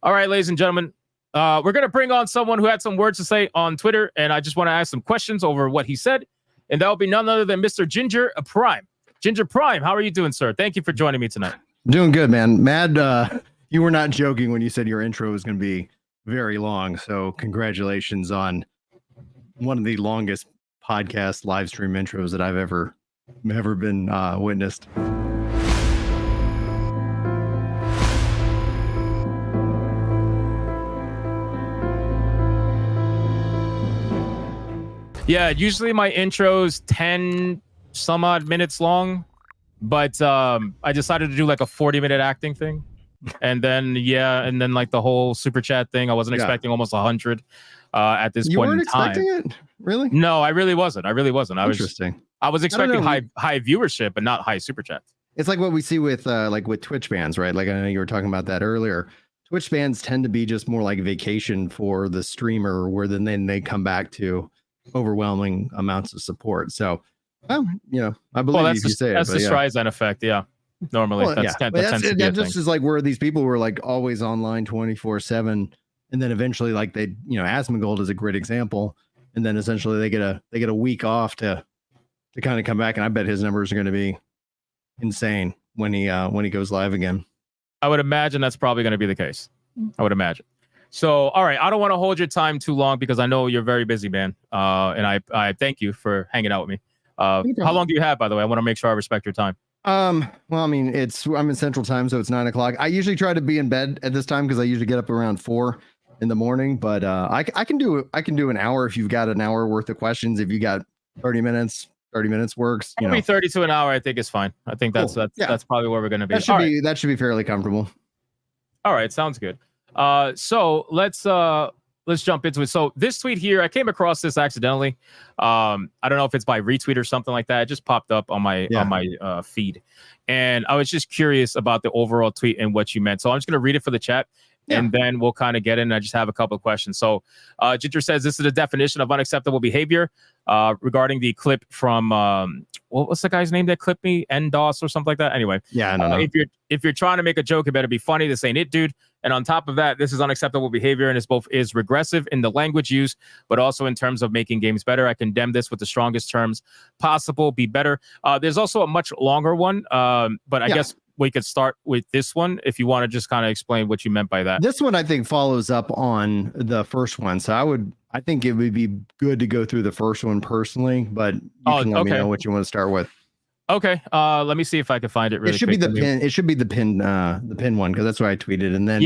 All right, ladies and gentlemen, we're going to bring on someone who had some words to say on Twitter, and I just want to ask some questions over what he said, and that will be none other than Mr. Ginger Prime. Ginger Prime, how are you doing, sir? Thank you for joining me tonight. Doing good, man. Mad, you were not joking when you said your intro was going to be very long, so congratulations on one of the longest podcast live stream intros that I've ever been witnessed. Yeah, usually my intro's 10 some odd minutes long, but I decided to do like a 40-minute acting thing. And then like the whole super chat thing, I wasn't expecting almost 100 at this point in time. You weren't expecting it? Really? No, I really wasn't. Interesting. I was expecting high viewership, but not high super chats. It's like what we see with Twitch bans, right? Like I know you were talking about that earlier. Twitch bans tend to be just more like vacation for the streamer, where then they come back to overwhelming amounts of support. So, I believe you say that's the Streisand effect. Yeah, normally that just is like where these people were like always online 24/7, and then eventually like they, Asmongold is a great example, and then essentially they get a week off to kind of come back, and I bet his numbers are going to be insane when he goes live again. I would imagine that's probably going to be the case. I would imagine. So, all right, I don't want to hold your time too long because I know you're very busy, man. And I thank you for hanging out with me. How long do you have, by the way? I want to make sure I respect your time. Well, I mean, I'm in Central Time, so it's 9 o'clock. I usually try to be in bed at this time because I usually get up around 4 in the morning. But I can do an hour if you've got an hour worth of questions. If you got 30 minutes works. Maybe 30 to an hour, I think is fine. I think that's probably where we're going to be. That should be fairly comfortable. All right, sounds good. So let's jump into it. So this tweet here, I came across this accidentally. I don't know if it's by retweet or something like that. It just popped up on my feed, and I was just curious about the overall tweet and what you meant. So I'm just gonna read it for the chat. Yeah. And then we'll kind of get in. I just have a couple of questions. So Ginger says this is a definition of unacceptable behavior regarding the clip from what's the guy's name that clipped me? NDOS or something like that. Anyway, yeah, I don't know. If you're trying to make a joke, it better be funny. This ain't it, dude. And on top of that, this is unacceptable behavior, and it's both is regressive in the language used, but also in terms of making games better. I condemn this with the strongest terms possible. Be better. There's also a much longer one, but I guess we could start with this one if you want to just kind of explain what you meant by that. This one, I think, follows up on the first one. So I think it would be good to go through the first one personally, but you can let me know what you want to start with. Okay. Let me see if I can find it really It should be the pin. It should be the pin one, because that's what I tweeted. And then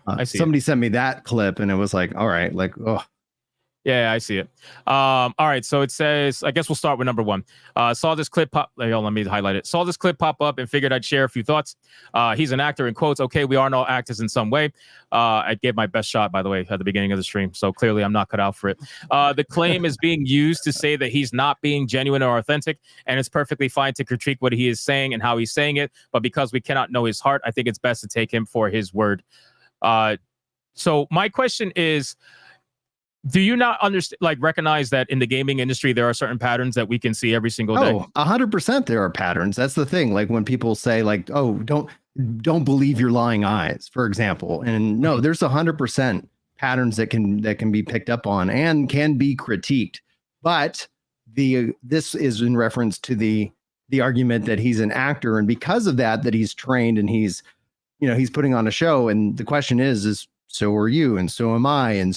I see somebody sent me that clip, and it was like, all right, like, oh. Yeah, I see it. All right, so it says, I guess we'll start with number one. Saw this clip pop. Let me highlight it. Saw this clip pop up and figured I'd share a few thoughts. He's an actor in quotes. Okay, we are all actors in some way. I gave my best shot, by the way, at the beginning of the stream. So clearly I'm not cut out for it. The claim is being used to say that he's not being genuine or authentic, and it's perfectly fine to critique what he is saying and how he's saying it. But because we cannot know his heart, I think it's best to take him for his word. So my question is, do you not recognize that in the gaming industry, there are certain patterns that we can see every single day? 100% there are patterns. That's the thing. Like when people say like, oh, don't believe your lying eyes, for example. And no, there's 100% patterns that can be picked up on and can be critiqued. But this is in reference to the argument that he's an actor. And because of that he's trained and he's putting on a show. And the question is so are you? And so am I. And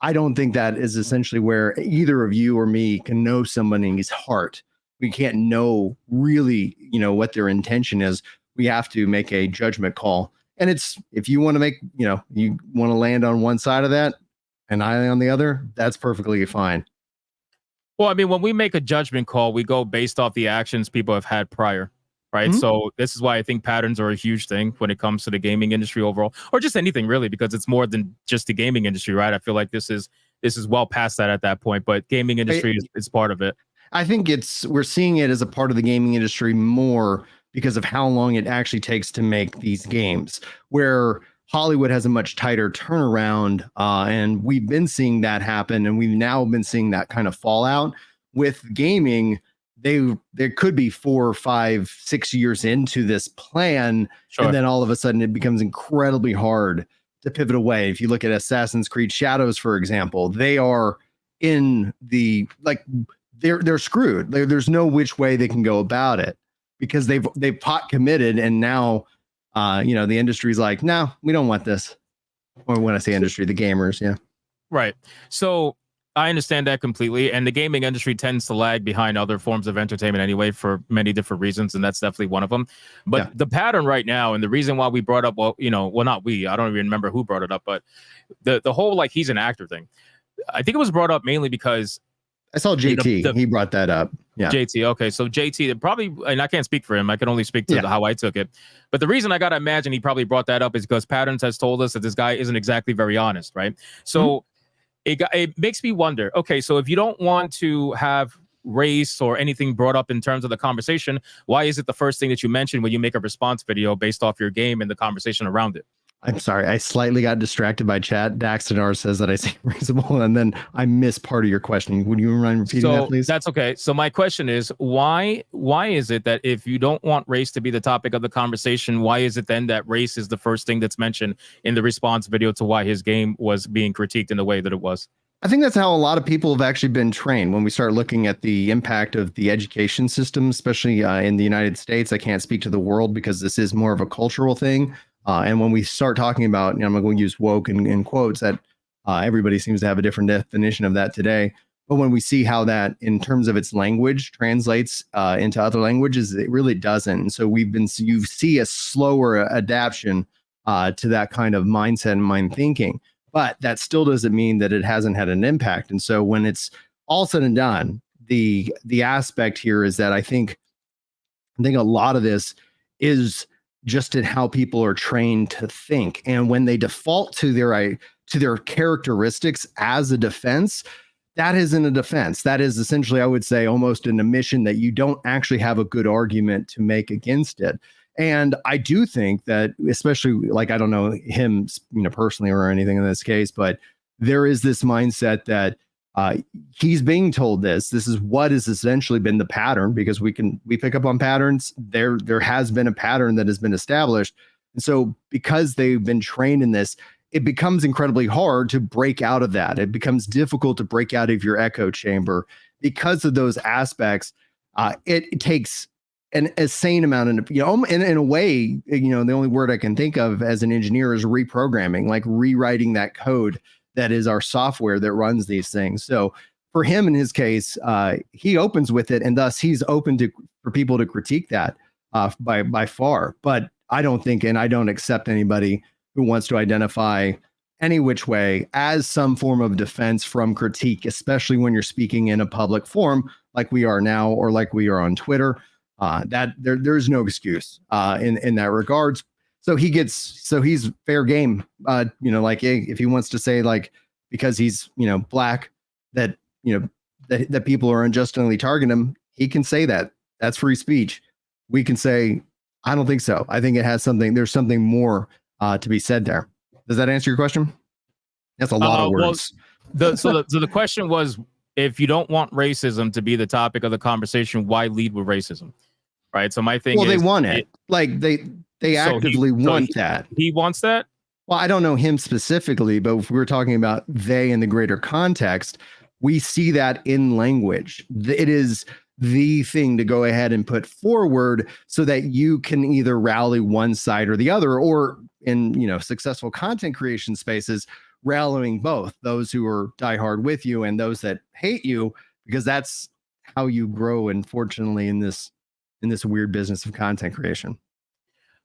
I don't think that is essentially where either of you or me can know somebody's heart. We can't know really, what their intention is. We have to make a judgment call. And if you want to make, you want to land on one side of that and I on the other, that's perfectly fine. Well, I mean, when we make a judgment call, we go based off the actions people have had prior. Right. Mm-hmm. So this is why I think patterns are a huge thing when it comes to the gaming industry overall, or just anything really, because it's more than just the gaming industry. Right. I feel like this is well past that at that point. But gaming industry is part of it. I think we're seeing it as a part of the gaming industry more because of how long it actually takes to make these games, where Hollywood has a much tighter turnaround. And we've been seeing that happen. And we've now been seeing that kind of fallout with gaming. There could be 4, 5, 6 years into this plan, and then all of a sudden it becomes incredibly hard to pivot away. If you look at Assassin's Creed Shadows, for example, they are in the like they're screwed. There's no which way they can go about it because they've pot committed, and now the industry's like, no, we don't want this. Or when I say industry, the gamers, yeah. Right. So I understand that completely. And the gaming industry tends to lag behind other forms of entertainment anyway for many different reasons. And that's definitely one of them. But the pattern right now, and the reason why we brought up, not we, I don't even remember who brought it up, but the whole like he's an actor thing. I think it was brought up mainly because I saw JT. He brought that up. Yeah. JT. Okay. So JT probably, and I can't speak for him. I can only speak to how I took it. But the reason I got to imagine he probably brought that up is because Patterns has told us that this guy isn't exactly very honest. Right. So it makes me wonder, okay, so if you don't want to have race or anything brought up in terms of the conversation, why is it the first thing that you mention when you make a response video based off your game and the conversation around it? I'm sorry, I slightly got distracted by chat. Daxonar says that I seem reasonable, and then I missed part of your question. Would you mind repeating that, please? That's okay. So my question is, why is it that if you don't want race to be the topic of the conversation, why is it then that race is the first thing that's mentioned in the response video to why his game was being critiqued in the way that it was? I think that's how a lot of people have actually been trained. When we start looking at the impact of the education system, especially in the United States, I can't speak to the world because this is more of a cultural thing. And when we start talking about, I'm going to use woke in quotes, that everybody seems to have a different definition of that today. But when we see how that, in terms of its language, translates into other languages, it really doesn't. And so you see a slower adaptation to that kind of mindset and mind thinking. But that still doesn't mean that it hasn't had an impact. And so when it's all said and done, the aspect here is that I think a lot of this is just in how people are trained to think. And when they default to their characteristics as a defense, that isn't a defense. That is essentially, I would say, almost an admission that you don't actually have a good argument to make against it. And I do think that, especially like, I don't know him, personally or anything in this case, but there is this mindset that he's being told this is what has essentially been the pattern, because we pick up on patterns. There has been a pattern that has been established. And so because they've been trained in this, it becomes incredibly hard to break out of that. It becomes difficult to break out of your echo chamber because of those aspects. It takes an insane amount of, in a way, the only word I can think of as an engineer is reprogramming, like rewriting that code that is our software that runs these things. So for him, in his case, he opens with it, and thus he's open for people to critique that by far. But I don't think, and I don't accept anybody who wants to identify any which way as some form of defense from critique, especially when you're speaking in a public forum like we are now, or like we are on Twitter. That there's no excuse in that regards. So he's fair game. Like if he wants to say, like, because he's black, that that people are unjustly targeting him, he can say that. That's free speech. We can say, I don't think so. I think it has something. There's something more to be said there. Does that answer your question? That's a lot of words. Well, so the question was, if you don't want racism to be the topic of the conversation, why lead with racism? Right. So my thing is, they want it. Like they actively want that. He wants that. Well, I don't know him specifically, but if we're talking about they in the greater context, we see that in language. It is the thing to go ahead and put forward so that you can either rally one side or the other, or in successful content creation spaces, rallying both those who are diehard with you and those that hate you, because that's how you grow. Unfortunately, in this weird business of content creation.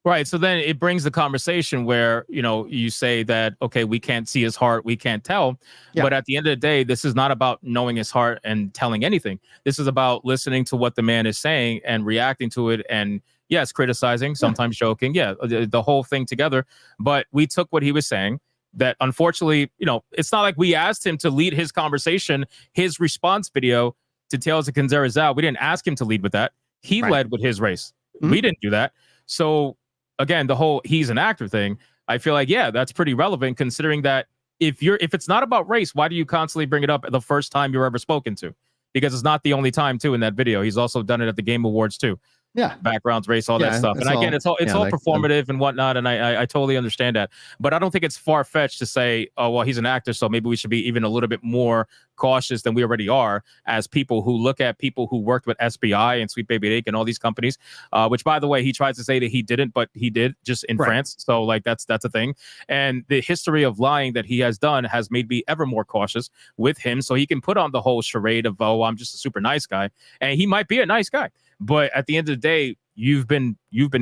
Right. So then it brings the conversation where, you say that, okay, we can't see his heart, we can't tell. Yeah. But at the end of the day, this is not about knowing his heart and telling anything. This is about listening to what the man is saying and reacting to it. And yes, criticizing, sometimes joking. Yeah, the whole thing together. But we took what he was saying, that unfortunately, it's not like we asked him to lead his conversation, his response video to Tales of Kanzera ZAU. We didn't ask him to lead with that. He led with his race. Mm-hmm. We didn't do that. So again, the whole he's an actor thing, I feel like, yeah, that's pretty relevant, considering that if it's not about race, why do you constantly bring it up the first time you're ever spoken to? Because it's not the only time too in that video. He's also done it at the Game Awards too. backgrounds, race, all that stuff. And again, it's all performative and whatnot. And I totally understand that. But I don't think it's far fetched to say, oh, well, he's an actor, so maybe we should be even a little bit more cautious than we already are as people who look at people who worked with SBI and Sweet Baby Inc. and all these companies, which, by the way, he tries to say that he didn't, but he did just in France. So like that's a thing. And the history of lying that he has done has made me ever more cautious with him. So he can put on the whole charade of, oh, I'm just a super nice guy. And he might be a nice guy. But at the end of the day, you've been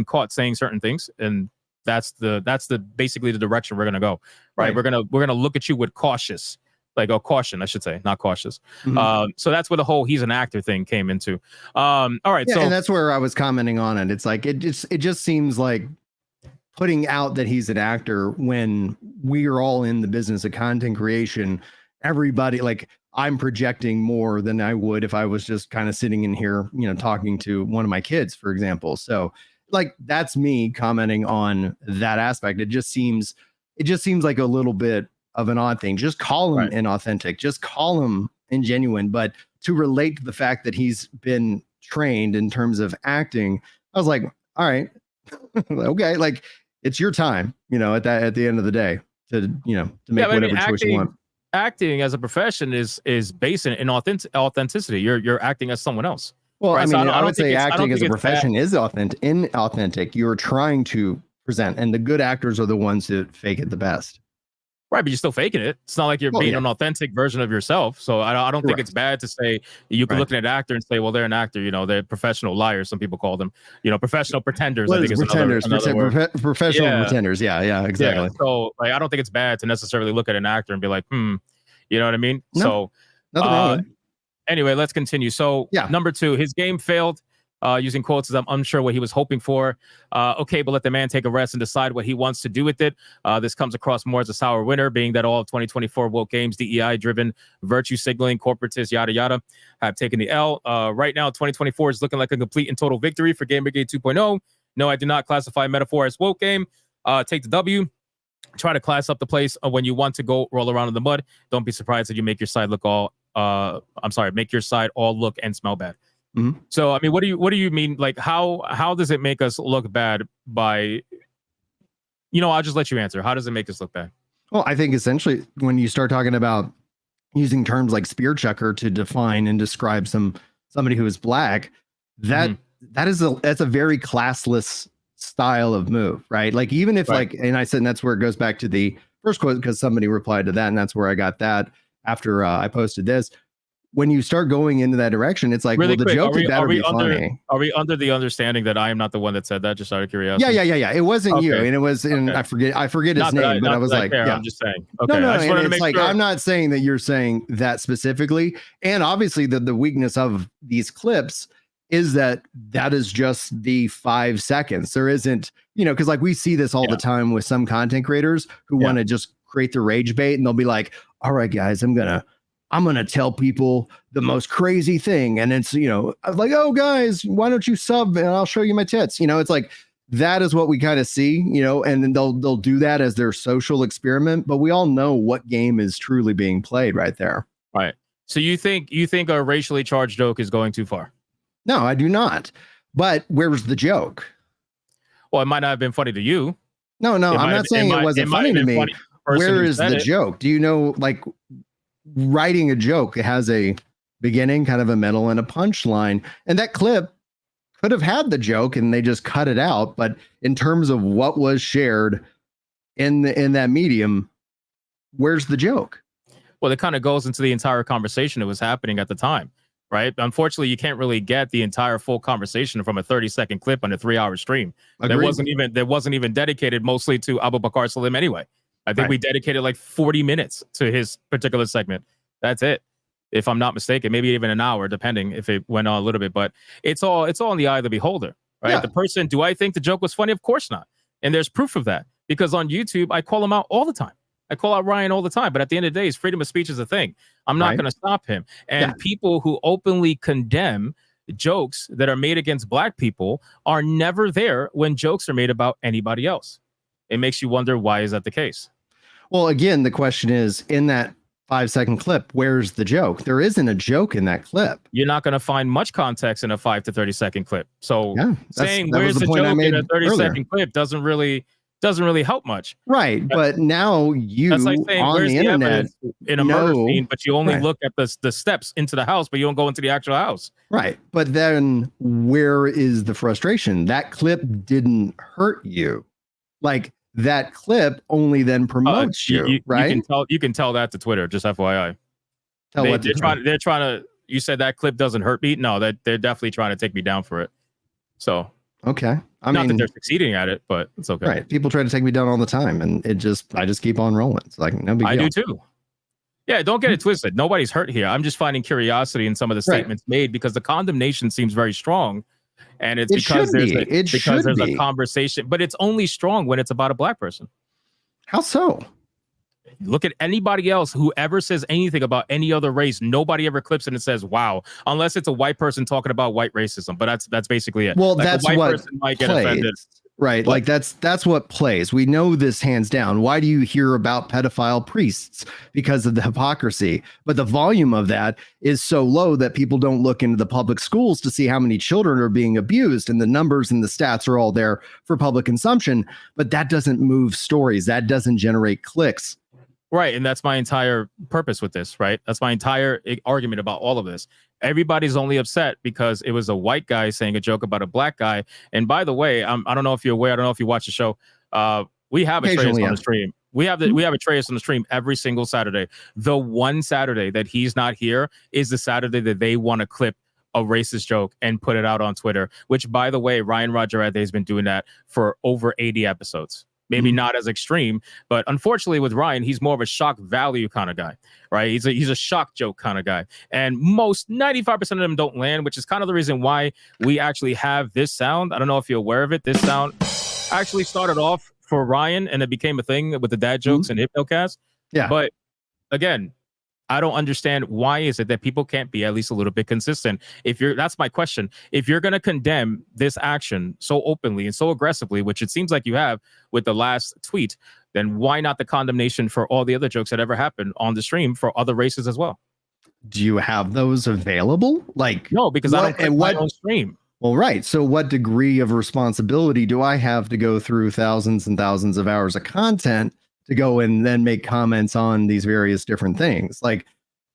caught saying certain things, and that's the basically the direction we're gonna go. Right? We're gonna look at you with caution, I should say, not cautious. So that's where the whole he's an actor thing came into. All right, so and that's where I was commenting on it. It's like it just seems like putting out that he's an actor when we are all in the business of content creation. Everybody, like, I'm projecting more than I would if I was just kind of sitting in here, talking to one of my kids, for example. So like, that's me commenting on that aspect. It just seems like a little bit of an odd thing. Just call him inauthentic, just call him ingenuine. But to relate to the fact that he's been trained in terms of acting, I was like, all right, okay, like, it's your time, at the end of the day to make whatever choice you want. Acting as a profession is based in authenticity. You're acting as someone else. Well, right? I would say acting as a profession is inauthentic. You're trying to present, and the good actors are the ones that fake it the best. Right, but you're still faking it. It's not like you're being an authentic version of yourself. So I don't think it's bad to say you can look at an actor and say, well, they're an actor. They're professional liars. Some people call them, professional pretenders. I think pretenders, professional pretenders. Yeah, exactly. Yeah. So like, I don't think it's bad to necessarily look at an actor and be like, you know what I mean? No, so nothing wrong. Anyway, let's continue. So number 2, his game failed. Using quotes as I'm unsure what he was hoping for. Okay, but let the man take a rest and decide what he wants to do with it. This comes across more as a sour winner, being that all of 2024 woke games, DEI-driven, virtue signaling, corporatists, yada, yada, have taken the L. Right now, 2024 is looking like a complete and total victory for Gamergate 2.0. No, I do not classify metaphor as woke game. Take the W. Try to class up the place when you want to go roll around in the mud. Don't be surprised that you make your side look make your side all look and smell bad. So, I mean, what do you mean? Like, how does it make us look bad by, I'll just let you answer. How does it make us look bad? Well, I think essentially when you start talking about using terms like spear chucker to define and describe somebody who is black, that's a very classless style of move, right? Like, even if and I said, and that's where it goes back to the first quote, because somebody replied to that, and that's where I got that after I posted this. When you start going into that direction, it's like, really the joke better be funny. Are we under the understanding that I am not the one that said that? Just out of curiosity. Yeah. It wasn't you, and it was, and I forget his name, but I was like, I'm just saying. Okay. No, and it's like, I'm not saying that you're saying that specifically, and obviously the weakness of these clips is that is just the 5 seconds. There isn't, because like we see this all the time with some content creators who want to just create the rage bait, and they'll be like, all right, guys, I'm gonna tell people the most crazy thing, and it's like, oh guys, why don't you sub and I'll show you my tits? It's like, that is what we kind of see, and then they'll do that as their social experiment, but we all know what game is truly being played right there. Right. So you think a racially charged joke is going too far? No, I do not. But where's the joke? Well, it might not have been funny to you. No, I'm not saying it wasn't funny to me. Where is the joke? Do you know, like, writing a joke has a beginning, kind of a middle, and a punchline, and that clip could have had the joke and they just cut it out. But in terms of what was shared in that medium, where's the joke? Well, it kind of goes into the entire conversation that was happening at the time, right? Unfortunately, you can't really get the entire full conversation from a 30-second clip on a 3-hour stream. That wasn't even dedicated mostly to Abu Bakr Salim anyway. I think we dedicated like 40 minutes to his particular segment. That's it, if I'm not mistaken. Maybe even an hour, depending if it went on a little bit. But it's all in the eye of the beholder, right? Yeah. The person, do I think the joke was funny? Of course not. And there's proof of that, because on YouTube, I call him out all the time. I call out Ryan all the time. But at the end of the day, his freedom of speech is a thing. I'm not going to stop him. And people who openly condemn jokes that are made against black people are never there when jokes are made about anybody else. It makes you wonder, why is that the case? Well, again, the question is, in that 5-second clip. Where's the joke? There isn't a joke in that clip. You're not going to find much context in a 5 to 30 second clip. So saying where's the joke in a 30-second clip doesn't really help much. Right. But now that's like saying, on the internet in a murder scene, but you only look at the steps into the house, but you don't go into the actual house. Right. But then where is the frustration? That clip didn't hurt you. Like, that clip only then promotes you, right? You can tell that to Twitter, just FYI. They're trying to, you said that clip doesn't hurt me. No, they're definitely trying to take me down for it. So okay. Not that they're succeeding at it, but it's okay. Right. People try to take me down all the time, and I just keep on rolling. It's like no big deal. I do too. Yeah, don't get it twisted. Nobody's hurt here. I'm just finding curiosity in some of the statements made because the condemnation seems very strong. And it's because there's a conversation, but it's only strong when it's about a black person. How so? Look at anybody else who ever says anything about any other race. Nobody ever clips it and says, wow, unless it's a white person talking about white racism. But that's basically it. Well, like that's a white person might get offended. Right. Like that's what plays. We know this hands down. Why do you hear about pedophile priests? Because of the hypocrisy. But the volume of that is so low that people don't look into the public schools to see how many children are being abused. And the numbers and the stats are all there for public consumption. But that doesn't move stories. That doesn't generate clicks. Right. And that's my entire purpose with this. Right. That's my entire argument about all of this. Everybody's only upset because it was a white guy saying a joke about a black guy. And by the way, I don't know if you're aware. I don't know if you watch the show. We have Atreus on the stream. We have Atreus on the stream every single Saturday. The one Saturday that he's not here is the Saturday that they want to clip a racist joke and put it out on Twitter, which, by the way, Ryan Rogerade has been doing that for over 80 episodes. Maybe not as extreme, but unfortunately with Ryan, he's more of a shock value kind of guy, right? He's a shock joke kind of guy. And 95% of them don't land, which is kind of the reason why we actually have this sound. I don't know if you're aware of it. This sound actually started off for Ryan and it became a thing with the dad jokes and Hypnocast. Yeah. But again, I don't understand why is it that people can't be at least a little bit consistent. That's my question. If you're going to condemn this action so openly and so aggressively, which it seems like you have with the last tweet, then why not the condemnation for all the other jokes that ever happened on the stream for other races as well? Do you have those available? Like, no, because I don't click my own stream. Well, right. So what degree of responsibility do I have to go through thousands and thousands of hours of content to go and then make comments on these various different things? Like,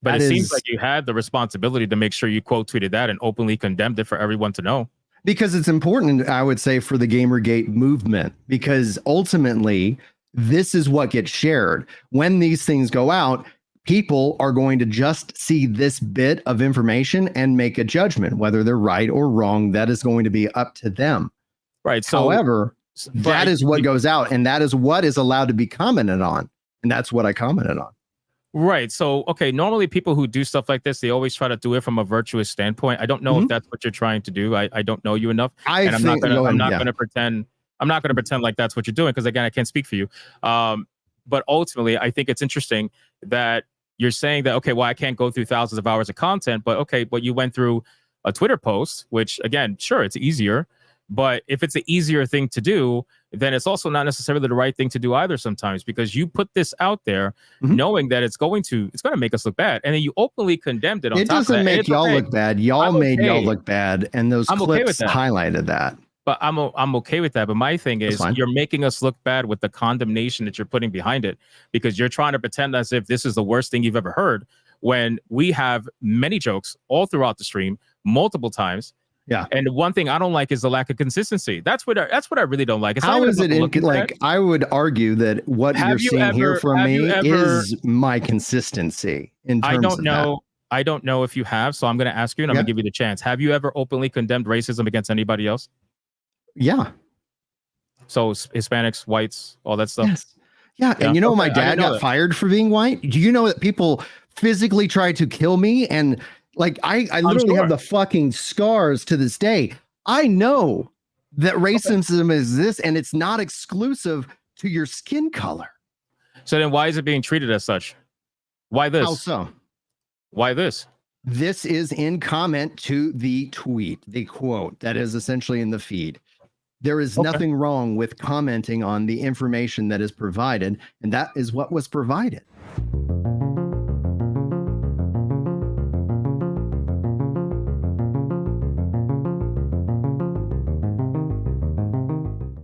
but it seems like you had the responsibility to make sure you quote tweeted that and openly condemned it for everyone to know. Because it's important, I would say, for the Gamergate movement, because ultimately this is what gets shared. When these things go out, people are going to just see this bit of information and make a judgment, whether they're right or wrong. That is going to be up to them. Right. So, however, that is what goes out, and that is what is allowed to be commented on. And that's what I commented on. Right. So, okay, normally people who do stuff like this, they always try to do it from a virtuous standpoint. I don't know if that's what you're trying to do. I don't know you enough. I'm not going to pretend like that's what you're doing, because again, I can't speak for you. But ultimately, I think it's interesting that you're saying that, okay, well, I can't go through thousands of hours of content, but you went through a Twitter post, which again, sure, it's easier. But if it's an easier thing to do, then it's also not necessarily the right thing to do either sometimes, because you put this out there knowing that it's going to make us look bad. And then you openly condemned it. It doesn't make y'all look bad. Y'all made y'all look bad. And those clips highlighted that. But I'm okay with that. But my thing is, you're making us look bad with the condemnation that you're putting behind it, because you're trying to pretend as if this is the worst thing you've ever heard, when we have many jokes all throughout the stream, multiple times. Yeah. And one thing I don't like is the lack of consistency. That's what I really don't like. How is it like, I would argue that what you're seeing here from me is my consistency in terms of that. I don't know if you have, so I'm going to ask you, and I'm going to give you the chance. Have you ever openly condemned racism against anybody else? Yeah. So Hispanics, whites, all that stuff. Yes. Yeah. And you know, my dad got fired for being white. Do you know that people physically tried to kill me? And like, I literally have the fucking scars to this day. I know that racism is this, and it's not exclusive to your skin color. So then why is it being treated as such? Why this? How so? Why this? This is in comment to the tweet, the quote that is essentially in the feed. There is nothing wrong with commenting on the information that is provided, and that is what was provided.